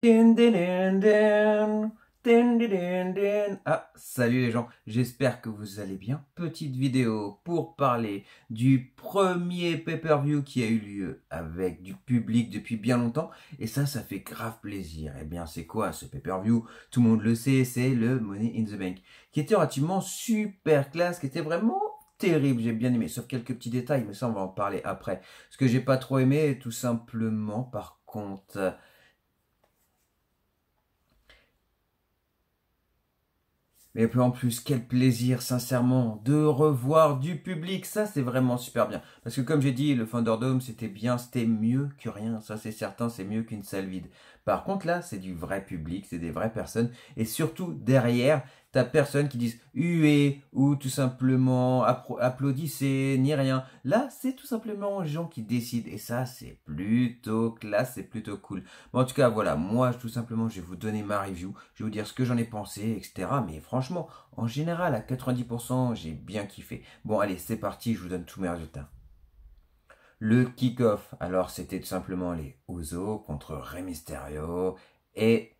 Din, din, din, din. Din, din, din, din. Ah, salut les gens, j'espère que vous allez bien. Petite vidéo pour parler du premier pay-per-view qui a eu lieu avec du public depuis bien longtemps. Et ça fait grave plaisir. Eh bien, c'est quoi ce pay-per-view? Tout le monde le sait, c'est le Money in the Bank. Qui était relativement super classe, qui était vraiment terrible, j'ai bien aimé. Sauf quelques petits détails, mais ça on va en parler après. Ce que j'ai pas trop aimé, tout simplement, par contre... Mais puis en plus, quel plaisir, sincèrement, de revoir du public. Ça, c'est vraiment super bien. Parce que comme j'ai dit, le Thunderdome, c'était bien, c'était mieux que rien. Ça, c'est certain, c'est mieux qu'une salle vide. Par contre, là, c'est du vrai public, c'est des vraies personnes. Et surtout, derrière, t'as personne qui disent huez ou tout simplement applaudissez, ni rien. Là, c'est tout simplement les gens qui décident. Et ça, c'est plutôt classe, c'est plutôt cool. Bon, en tout cas, voilà, moi, tout simplement, je vais vous donner ma review. Je vais vous dire ce que j'en ai pensé, etc. Mais franchement, en général, à 90%, j'ai bien kiffé. Bon, allez, c'est parti, je vous donne tous mes résultats. Le kick-off, alors c'était tout simplement les Usos contre Rey Mysterio et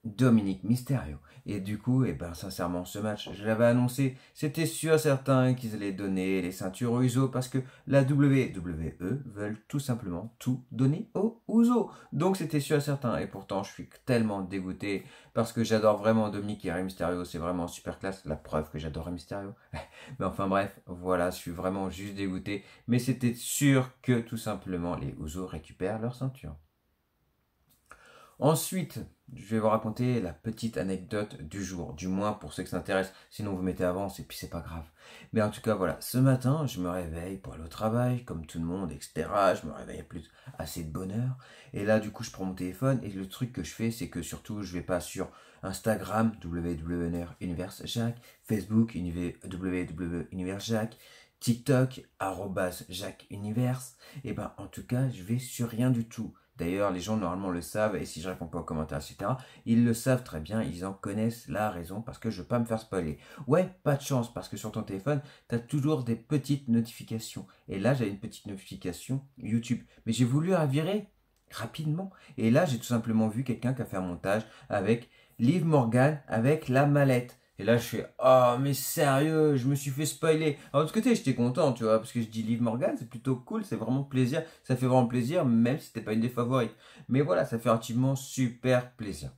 Dominique Mysterio. Et du coup, sincèrement, ce match, je l'avais annoncé, c'était sûr certain qu'ils allaient donner les ceintures aux Usos parce que la WWE veulent tout simplement tout donner aux Usos. Donc c'était sûr certain. Et pourtant, je suis tellement dégoûté parce que j'adore vraiment Dominique et Rey Mysterio. C'est vraiment super classe. La preuve que j'adore Rey Mysterio. Mais enfin bref, voilà, je suis vraiment juste dégoûté. Mais c'était sûr que tout simplement les Usos récupèrent leur ceinture. Ensuite, je vais vous raconter la petite anecdote du jour, du moins pour ceux que ça intéresse, sinon vous mettez avance et puis c'est pas grave. Mais en tout cas, voilà, ce matin, je me réveille pour aller au travail, comme tout le monde, etc. Je me réveille à plus assez de bonne heure. Et là, du coup, je prends mon téléphone et le truc que je fais, c'est que surtout, je vais pas sur Instagram, WWNR Universe Jacques, Facebook, WW Universe Jacques, TikTok, Jacques Universe. Et ben, en tout cas, je vais sur rien du tout. D'ailleurs, les gens normalement le savent, et si je réponds pas aux commentaires, etc., ils le savent très bien, ils en connaissent la raison, parce que je veux pas me faire spoiler. Ouais, pas de chance, parce que sur ton téléphone, tu as toujours des petites notifications. Et là, j'ai une petite notification YouTube. Mais j'ai voulu la virer rapidement. Et là, j'ai tout simplement vu quelqu'un qui a fait un montage avec Liv Morgan avec la mallette. Et là, je fais, oh, mais sérieux, je me suis fait spoiler. Alors, de ce côté, j'étais content, tu vois, parce que je dis Liv Morgan, c'est plutôt cool, c'est vraiment plaisir. Ça fait vraiment plaisir, même si c'était pas une des favorites. Mais voilà, ça fait relativement super plaisir.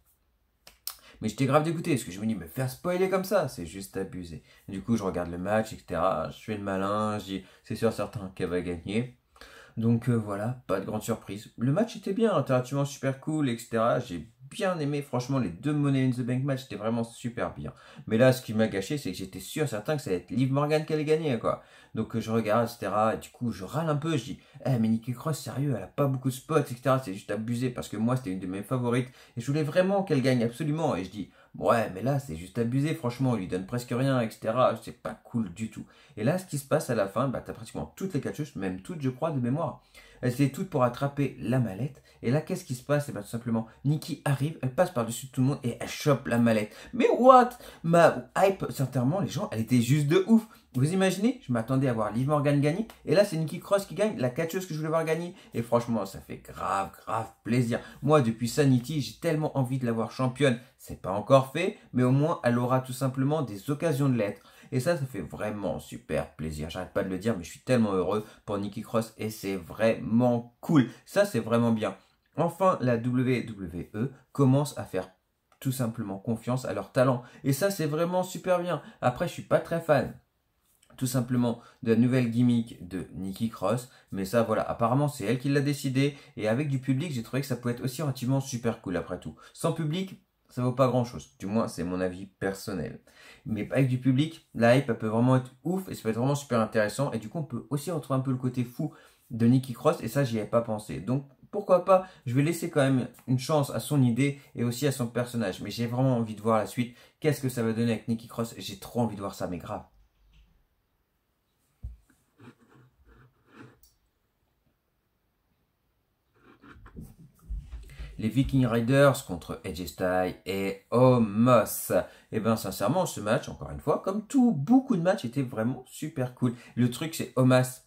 Mais j'étais grave dégoûté, parce que je me dis, me faire spoiler comme ça, c'est juste abusé. Du coup, je regarde le match, etc. Je fais le malin, je dis, c'est sûr certain qu'elle va gagner. Donc voilà, pas de grande surprise. Le match était bien, interactivement super cool, etc. J'ai bien aimé, franchement, les deux Money in the Bank match, c'était vraiment super bien. Mais là, ce qui m'a gâché, c'est que j'étais sûr, certain que ça allait être Liv Morgan qui allait gagner, quoi. Donc je regarde, etc. Et du coup, je râle un peu, je dis, eh, mais Nikki Cross, sérieux, elle a pas beaucoup de spots, etc. C'est juste abusé, parce que moi, c'était une de mes favorites. Et je voulais vraiment qu'elle gagne absolument. Et je dis, ouais, mais là, c'est juste abusé, franchement, on lui donne presque rien, etc. C'est pas cool du tout. Et là, ce qui se passe à la fin, bah, t'as pratiquement toutes les catcheuses, même toutes, je crois, de mémoire. Elles étaient toutes pour attraper la mallette. Et là, qu'est-ce qui se passe? Et bah, tout simplement, Nikki arrive, elle passe par-dessus tout le monde et elle chope la mallette. Mais what? Ma hype, sincèrement, les gens, elle était juste de ouf. Vous imaginez? Je m'attendais à voir Liv Morgan gagner. Et là, c'est Nikki Cross qui gagne, la catcheuse que je voulais voir gagner. Et franchement, ça fait grave, grave plaisir. Moi, depuis Sanity, j'ai tellement envie de la voir championne. C'est pas encore fait, mais au moins, elle aura tout simplement des occasions de l'être. Et ça fait vraiment super plaisir. J'arrête pas de le dire, mais je suis tellement heureux pour Nikki Cross et c'est vraiment cool. Ça, c'est vraiment bien. Enfin, la WWE commence à faire tout simplement confiance à leur talent. Et ça, c'est vraiment super bien. Après, je suis pas très fan tout simplement de la nouvelle gimmick de Nikki Cross. Mais ça, voilà, apparemment, c'est elle qui l'a décidé. Et avec du public, j'ai trouvé que ça pouvait être aussi relativement super cool après tout. Sans public, ça vaut pas grand chose. Du moins, c'est mon avis personnel. Mais avec du public, la hype, elle peut vraiment être ouf et ça peut être vraiment super intéressant. Et du coup, on peut aussi retrouver un peu le côté fou de Nikki Cross. Et ça, j'y avais pas pensé. Donc, pourquoi pas, je vais laisser quand même une chance à son idée et aussi à son personnage. Mais j'ai vraiment envie de voir la suite. Qu'est-ce que ça va donner avec Nikki Cross? J'ai trop envie de voir ça, mais grave. Les Viking Riders contre AJ Styles et Omos. Et ben sincèrement, ce match, encore une fois, comme beaucoup de matchs, était vraiment super cool. Le truc, c'est Omos,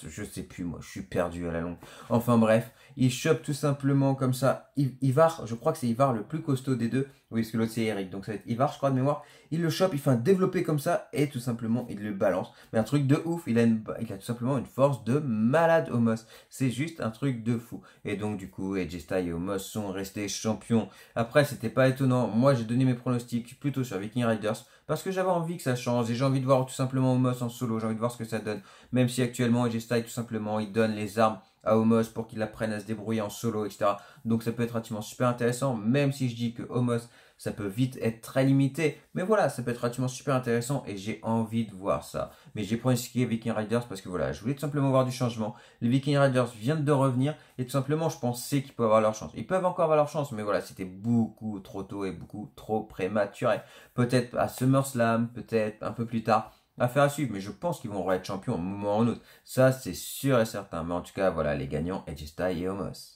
je sais plus, moi, je suis perdu à la longue. Enfin bref, il chope tout simplement comme ça. Ivar, je crois que c'est Ivar le plus costaud des deux. Oui, parce que l'autre c'est Eric, donc ça va être Ivar, je crois de mémoire. Il le chope, il fait un développé comme ça, et tout simplement, il le balance. Mais un truc de ouf, il a tout simplement une force de malade, Omos. C'est juste un truc de fou. Et donc, du coup, AJ Styles et Omos sont restés champions. Après, c'était pas étonnant. Moi, j'ai donné mes pronostics plutôt sur Viking Riders parce que j'avais envie que ça change et j'ai envie de voir tout simplement Omos en solo. J'ai envie de voir ce que ça donne. Même si actuellement, AJ Styles, tout simplement, il donne les armes à Omos pour qu'il apprenne à se débrouiller en solo, etc. Donc, ça peut être relativement super intéressant. Même si je dis que Omos, ça peut vite être très limité. Mais voilà, ça peut être relativement super intéressant et j'ai envie de voir ça. Mais j'ai pronostiqué Viking Riders parce que voilà, je voulais tout simplement voir du changement. Les Viking Riders viennent de revenir et tout simplement, je pensais qu'ils peuvent avoir leur chance. Ils peuvent encore avoir leur chance, mais voilà, c'était beaucoup trop tôt et beaucoup trop prématuré. Peut-être à SummerSlam, peut-être un peu plus tard. Affaire à suivre, mais je pense qu'ils vont être champions à un moment ou un autre. Ça, c'est sûr et certain. Mais en tout cas, voilà, les gagnants, AJ Styles et Omos.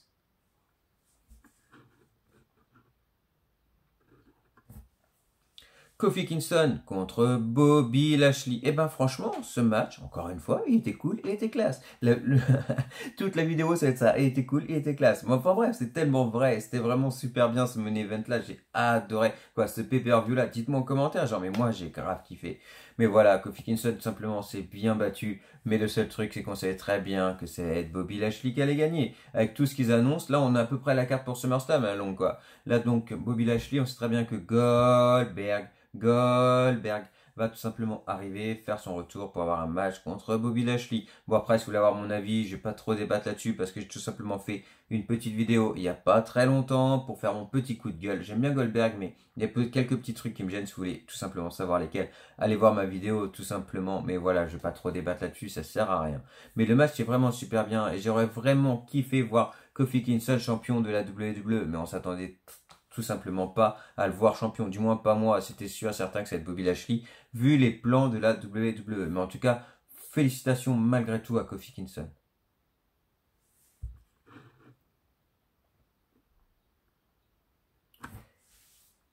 Kofi Kingston contre Bobby Lashley. Et ben franchement, ce match, encore une fois, il était cool, il était classe. Toute la vidéo, ça va être ça. Il était cool, il était classe. Mais enfin bref, c'est tellement vrai. C'était vraiment super bien ce main event là. J'ai adoré. Quoi, ce pay-per-view là. Dites-moi en commentaire. Genre, mais moi, j'ai grave kiffé. Mais voilà, Kofi Kingston, tout simplement, s'est bien battu. Mais le seul truc, c'est qu'on savait très bien que c'est Bobby Lashley qui allait gagner. Avec tout ce qu'ils annoncent, là, on a à peu près la carte pour SummerSlam, hein, long quoi. Là, donc, Bobby Lashley, on sait très bien que Goldberg va tout simplement arriver, faire son retour pour avoir un match contre Bobby Lashley. Bon après, si vous voulez avoir mon avis, je vais pas trop débattre là-dessus parce que j'ai tout simplement fait une petite vidéo il y a pas très longtemps pour faire mon petit coup de gueule. J'aime bien Goldberg, mais il y a quelques petits trucs qui me gênent si vous voulez tout simplement savoir lesquels. Allez voir ma vidéo tout simplement, mais voilà, je vais pas trop débattre là-dessus, ça sert à rien. Mais le match est vraiment super bien et j'aurais vraiment kiffé voir Kofi Kingston champion de la WWE, mais on s'attendait tout simplement pas à le voir champion, du moins pas moi, c'était sûr et certain que c'est Bobby Lashley, vu les plans de la WWE. Mais en tout cas, félicitations malgré tout à Kofi Kingston.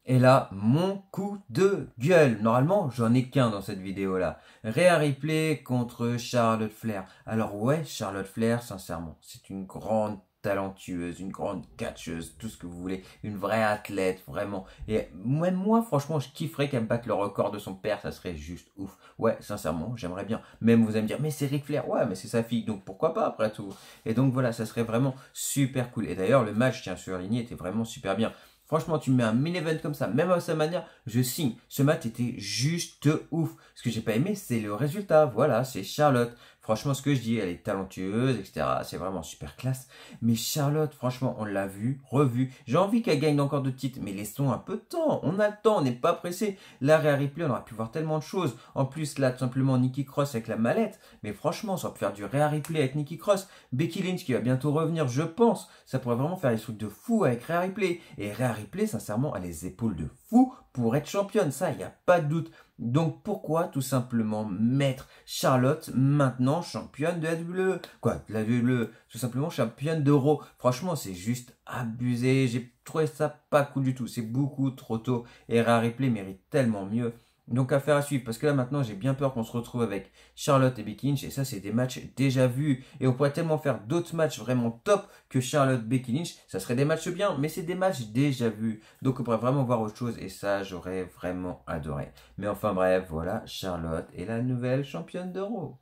Et là, mon coup de gueule. Normalement, j'en ai qu'un dans cette vidéo-là. Rhea Ripley contre Charlotte Flair. Alors ouais, Charlotte Flair, sincèrement, c'est une grande talentueuse, une grande catcheuse, tout ce que vous voulez, une vraie athlète, vraiment. Et même moi, franchement, je kifferais qu'elle me batte le record de son père, ça serait juste ouf. Ouais, sincèrement, j'aimerais bien. Même vous allez me dire, mais c'est Ric Flair, ouais, mais c'est sa fille, donc pourquoi pas après tout. Et donc voilà, ça serait vraiment super cool. Et d'ailleurs, le match, tiens, surligné, était vraiment super bien. Franchement, tu me mets un mini event comme ça, même à sa manière, je signe. Ce match était juste ouf. Ce que j'ai pas aimé, c'est le résultat. Voilà, c'est Charlotte. Franchement, ce que je dis, elle est talentueuse, etc. C'est vraiment super classe. Mais Charlotte, franchement, on l'a vu, revu. J'ai envie qu'elle gagne encore de titres, mais laissons un peu de temps. On a le temps, on n'est pas pressé. Là, Rhea Ripley, on aurait pu voir tellement de choses. En plus, là, tout simplement, Nikki Cross avec la mallette. Mais franchement, ça peut faire du Rhea Ripley avec Nikki Cross. Becky Lynch qui va bientôt revenir, je pense. Ça pourrait vraiment faire des trucs de fou avec Rhea Ripley. Et Rhea Ripley, sincèrement, a les épaules de fou pour être championne. Ça, il n'y a pas de doute. Donc pourquoi tout simplement mettre Charlotte maintenant championne de la WWE? Quoi, de la WWE, tout simplement championne d'Euro. Franchement, c'est juste abusé. J'ai trouvé ça pas cool du tout. C'est beaucoup trop tôt. Et Rhea Ripley mérite tellement mieux. Donc affaire à suivre, parce que là maintenant j'ai bien peur qu'on se retrouve avec Charlotte et Becky Lynch, et ça c'est des matchs déjà vus, et on pourrait tellement faire d'autres matchs vraiment top que Charlotte, Becky Lynch, ça serait des matchs bien, mais c'est des matchs déjà vus, donc on pourrait vraiment voir autre chose, et ça j'aurais vraiment adoré. Mais enfin bref, voilà, Charlotte est la nouvelle championne d'Euro.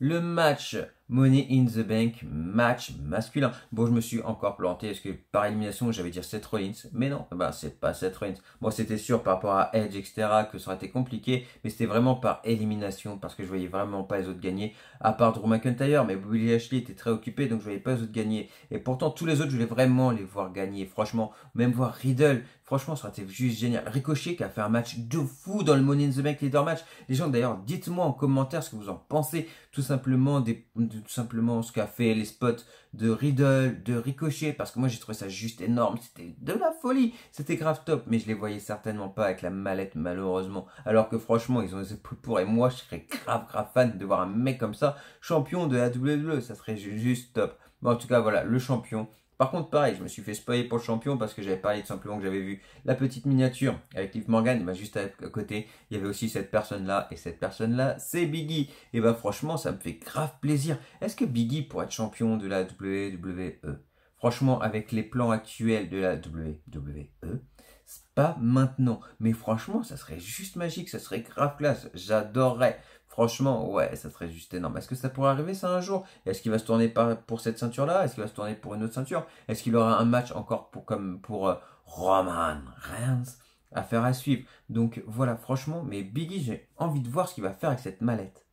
Le match Money in the Bank, match masculin. Bon, je me suis encore planté, parce que par élimination, j'avais dit Seth Rollins. Mais non, bah, c'est pas Seth Rollins. Bon, c'était sûr par rapport à Edge, etc., que ça aurait été compliqué. Mais c'était vraiment par élimination, parce que je voyais vraiment pas les autres gagner. À part Drew McIntyre, mais Bobby Lashley était très occupé, donc je voyais pas les autres gagner. Et pourtant, tous les autres, je voulais vraiment les voir gagner. Franchement, même voir Riddle. Franchement, ça aurait été juste génial. Ricochet qui a fait un match de fou dans le Money in the Bank Leader match. Les gens, d'ailleurs, dites-moi en commentaire ce que vous en pensez. Tout simplement, tout simplement ce qu'a fait les spots de Riddle, de Ricochet. Parce que moi, j'ai trouvé ça juste énorme. C'était de la folie. C'était grave top. Mais je les voyais certainement pas avec la mallette, malheureusement. Alors que franchement, ils ont les épaules pour. Et moi, je serais grave fan de voir un mec comme ça, champion de la WWE. Ça serait juste top. Bon, en tout cas, voilà, le champion. Par contre, pareil, je me suis fait spoiler pour le champion parce que j'avais parlé tout simplement que j'avais vu la petite miniature avec Liv Morgan. Et bah, juste à côté, il y avait aussi cette personne-là. Et cette personne-là, c'est Big E. Et bah franchement, ça me fait grave plaisir. Est-ce que Big E pourrait être champion de la WWE? Franchement, avec les plans actuels de la WWE, c'est pas maintenant. Mais franchement, ça serait juste magique. Ça serait grave classe. J'adorerais. Franchement, ouais, ça serait juste énorme. Est-ce que ça pourrait arriver ça un jour? Est-ce qu'il va se tourner pour cette ceinture-là? Est-ce qu'il va se tourner pour une autre ceinture? Est-ce qu'il aura un match encore comme pour Roman Reigns? Affaire à suivre. Donc voilà, franchement, mais Biggie, j'ai envie de voir ce qu'il va faire avec cette mallette.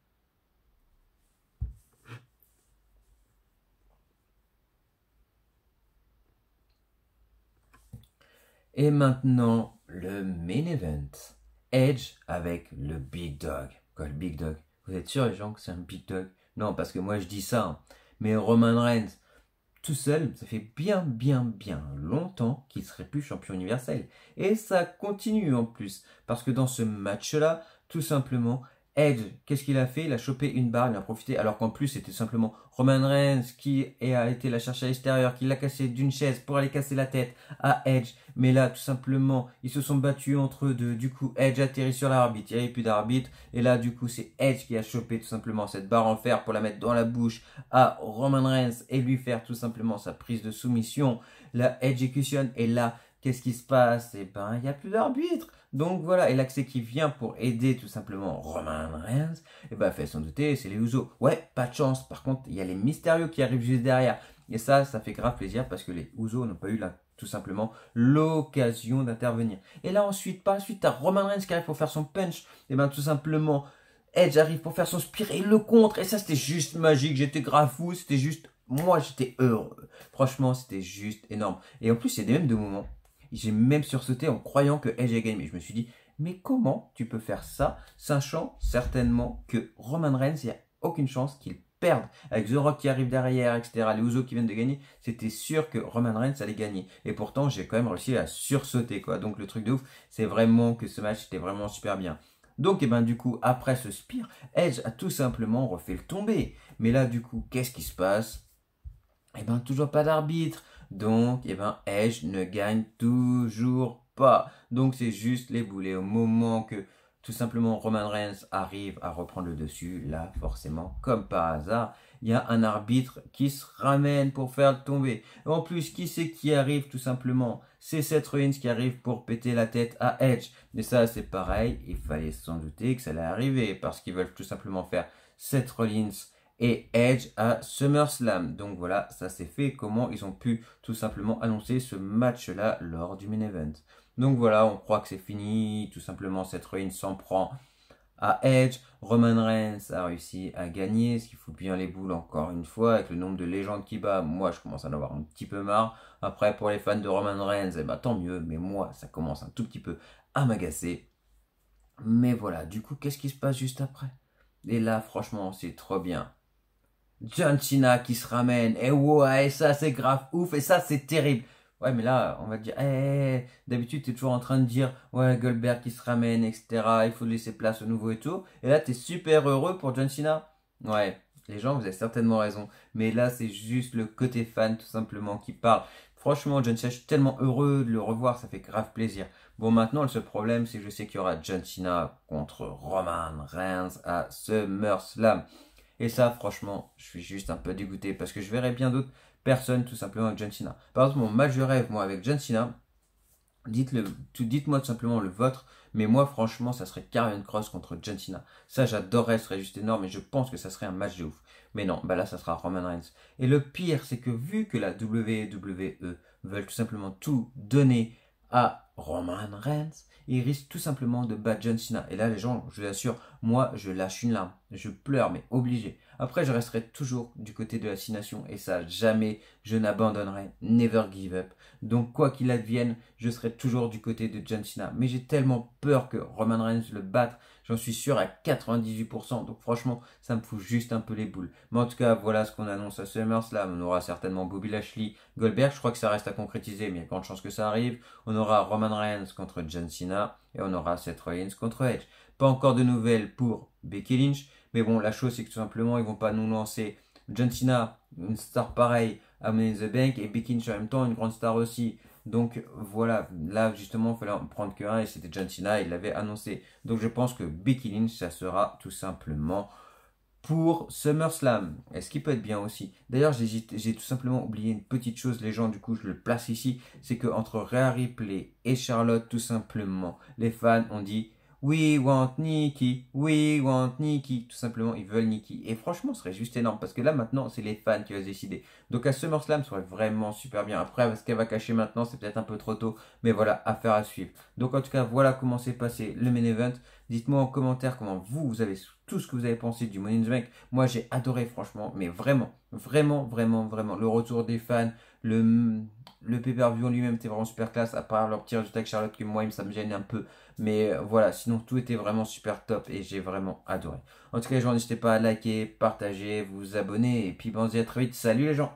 Et maintenant, le main event. Edge avec le Big Dog. Quoi, le Big Dog? Vous êtes sûr, les gens, que c'est un Big Dog? Non, parce que moi, je dis ça. Hein. Mais Roman Reigns, tout seul, ça fait bien longtemps qu'il serait plus champion universel. Et ça continue en plus. Parce que dans ce match-là, tout simplement, Edge, qu'est-ce qu'il a fait? Il a chopé une barre, il en a profité, alors qu'en plus c'était simplement Roman Reigns qui a été la chercher à l'extérieur, qui l'a cassé d'une chaise pour aller casser la tête à Edge. Mais là, tout simplement, ils se sont battus entre eux deux. Du coup, Edge atterrit sur l'arbitre, il n'y avait plus d'arbitre. Et là, du coup, c'est Edge qui a chopé tout simplement cette barre en fer pour la mettre dans la bouche à Roman Reigns et lui faire tout simplement sa prise de soumission, la execution. Et là, qu'est-ce qui se passe? Eh ben, il n'y a plus d'arbitre. Donc voilà, et l'accès qui vient pour aider tout simplement Roman Reigns, et ben fait sans douter, c'est les Usos. Ouais, pas de chance. Par contre, il y a les Mystérieux qui arrivent juste derrière. Et ça fait grave plaisir parce que les Usos n'ont pas eu tout simplement l'occasion d'intervenir. Et là ensuite, par la suite, t'as Roman Reigns qui arrive pour faire son punch. Et ben tout simplement, Edge arrive pour faire son spear et il le contre. Et ça, c'était juste magique. J'étais grave fou. C'était juste, moi, j'étais heureux. Franchement, c'était juste énorme. Et en plus, il y a des mêmes de moments. J'ai même sursauté en croyant que Edge a gagné. Mais je me suis dit, mais comment tu peux faire ça, sachant certainement que Roman Reigns, il n'y a aucune chance qu'il perde. Avec The Rock qui arrive derrière, etc., les Usos qui viennent de gagner, c'était sûr que Roman Reigns allait gagner. Et pourtant, j'ai quand même réussi à sursauter, quoi. Donc, le truc de ouf, c'est vraiment que ce match était vraiment super bien. Donc, et ben, du coup, après ce spear, Edge a tout simplement refait le tomber. Mais là, du coup, qu'est-ce qui se passe? Et ben, toujours pas d'arbitre. Donc, eh ben, Edge ne gagne toujours pas. Donc, c'est juste les boulets. Au moment que, tout simplement, Roman Reigns arrive à reprendre le dessus, là, forcément, comme par hasard, il y a un arbitre qui se ramène pour faire le tomber. En plus, qui c'est qui arrive, tout simplement? C'est Seth Rollins qui arrive pour péter la tête à Edge. Mais ça, c'est pareil, il fallait s'en douter que ça allait arriver, parce qu'ils veulent tout simplement faire Seth Rollins et Edge à SummerSlam. Donc voilà, ça s'est fait. Comment ils ont pu tout simplement annoncer ce match-là lors du main event. Donc voilà, on croit que c'est fini. Tout simplement, Seth Rollins s'en prend à Edge. Roman Reigns a réussi à gagner, ce qui fout bien les boules encore une fois. Avec le nombre de légendes qui bat, moi je commence à en avoir un petit peu marre. Après, pour les fans de Roman Reigns, eh ben, tant mieux. Mais moi, ça commence un tout petit peu à m'agacer. Mais voilà, du coup, qu'est-ce qui se passe juste après? Et là, franchement, c'est trop bien. John Cena qui se ramène, et ouais, ça c'est grave ouf, et ça c'est terrible. Ouais, mais là, on va dire, d'habitude t'es toujours en train de dire, ouais, Goldberg qui se ramène, etc. Il faut laisser place au nouveau et tout. Et là, t'es super heureux pour John Cena. Ouais, les gens, vous avez certainement raison. Mais là, c'est juste le côté fan, tout simplement, qui parle. Franchement, John Cena, je suis tellement heureux de le revoir, ça fait grave plaisir. Bon, maintenant, le seul problème, c'est que je sais qu'il y aura John Cena contre Roman Reigns à SummerSlam. Et ça, franchement, je suis juste un peu dégoûté parce que je verrais bien d'autres personnes tout simplement avec John Cena. Par exemple, mon match de rêve, moi, avec John Cena, dites-moi tout simplement le vôtre, mais moi, franchement, ça serait Karrion Kross contre John Cena. Ça, j'adorerais, ce serait juste énorme et je pense que ça serait un match de ouf. Mais non, bah là, ça sera Roman Reigns. Et le pire, c'est que vu que la WWE veulent tout simplement tout donner à Roman Reigns, il risque tout simplement de battre John Cena. Et là, les gens, je vous assure, moi, je lâche une larme. Je pleure, mais obligé. Après, je resterai toujours du côté de la Nation et ça, jamais je n'abandonnerai. Never give up. Donc, quoi qu'il advienne, je serai toujours du côté de John Cena. Mais j'ai tellement peur que Roman Reigns le batte. J'en suis sûr à 98%. Donc, franchement, ça me fout juste un peu les boules. Mais en tout cas, voilà ce qu'on annonce à SummerSlam. On aura certainement Bobby Lashley, Goldberg. Je crois que ça reste à concrétiser, mais il y a grande chance que ça arrive. On aura Roman Reigns contre John Cena et on aura Seth Rollins contre Edge. Pas encore de nouvelles pour Becky Lynch, mais bon, la chose c'est que tout simplement, ils vont pas nous lancer John Cena, une star pareille à Money in the Bank, et Becky Lynch en même temps, une grande star aussi. Donc voilà, là justement, il fallait en prendre qu'un, et c'était John Cena, il l'avait annoncé. Donc je pense que Becky Lynch, ça sera tout simplement pour SummerSlam. Et ce qui peut être bien aussi. D'ailleurs, j'ai tout simplement oublié une petite chose, les gens, du coup, je le place ici. C'est que entre Rhea Ripley et Charlotte, tout simplement, les fans ont dit We want Nikki, we want Nikki. Tout simplement, ils veulent Nikki. Et franchement, ce serait juste énorme parce que là, maintenant, c'est les fans qui vont décider. Donc, à SummerSlam, ça serait vraiment super bien. Après, ce qu'elle va cacher maintenant, c'est peut-être un peu trop tôt. Mais voilà, affaire à suivre. Donc, en tout cas, voilà comment s'est passé le main event. Dites-moi en commentaire comment vous avez tout ce que vous avez pensé du Money in the Bank. Moi, j'ai adoré, franchement, mais vraiment, vraiment, vraiment, vraiment. Le retour des fans, le pay-per-view en lui-même était vraiment super classe, à part leur petit résultat avec Charlotte, que moi, ça me gêne un peu. Mais voilà, sinon, tout était vraiment super top et j'ai vraiment adoré. En tout cas, les gens, n'hésitez pas à liker, partager, vous abonner. Et puis, bon, on se dit à très vite. Salut les gens!